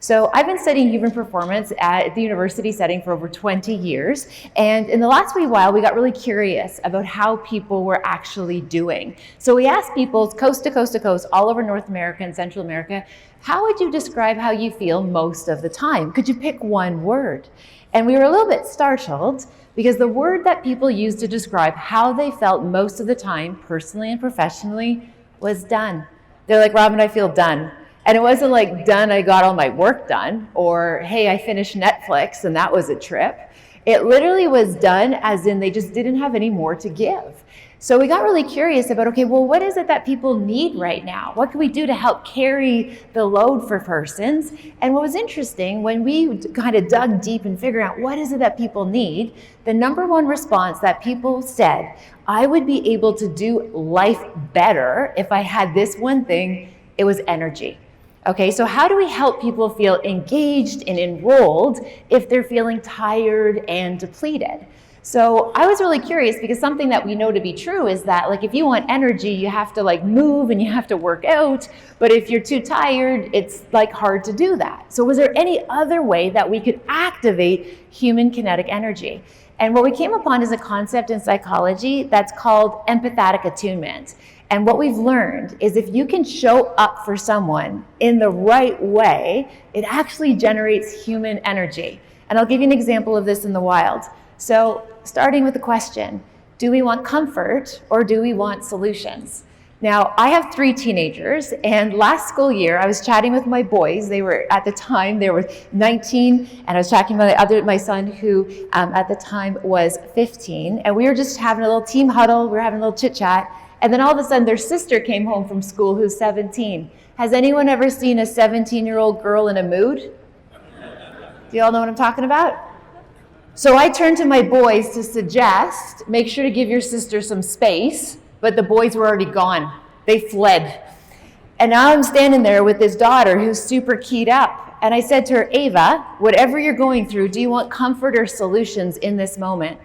So I've been studying human performance at the university setting for over 20 years. And in the last wee while, we got really curious about how people were actually doing. So we asked people coast to coast to coast, all over North America and Central America, how would you describe how you feel most of the time? Could you pick one word? And we were a little bit startled because the word that people used to describe how they felt most of the time, personally and professionally, was done. They're like, Robyne, I feel done. And it wasn't like done, I got all my work done, or hey, I finished Netflix and that was a trip. It literally was done as in they just didn't have any more to give. So we got really curious about, okay, well, what is it that people need right now? What can we do to help carry the load for persons? And what was interesting, when we kind of dug deep and figured out what is it that people need, the number one response that people said, I would be able to do life better if I had this one thing, it was energy. Okay, so how do we help people feel engaged and enrolled if they're feeling tired and depleted? So I was really curious because something that we know to be true is that like if you want energy, you have to like move and you have to work out. But if you're too tired, it's like hard to do that. So was there any other way that we could activate human kinetic energy? And what we came upon is a concept in psychology that's called empathetic attunement. And what we've learned is if you can show up for someone in the right way, it actually generates human energy. And I'll give you an example of this in the wild. So starting with the question, do we want comfort or do we want solutions? Now, I have 3 teenagers, and last school year, I was chatting with my boys. They were, at the time, they were 19, and I was talking about my son, who at the time was 15, and we were just having a little team huddle. We were having a little chit-chat, and then all of a sudden, their sister came home from school, who's 17. Has anyone ever seen a 17-year-old girl in a mood? Do you all know what I'm talking about? So I turned to my boys to suggest, make sure to give your sister some space, but the boys were already gone. They fled. And now I'm standing there with this daughter who's super keyed up. And I said to her, Ava, whatever you're going through, do you want comfort or solutions in this moment?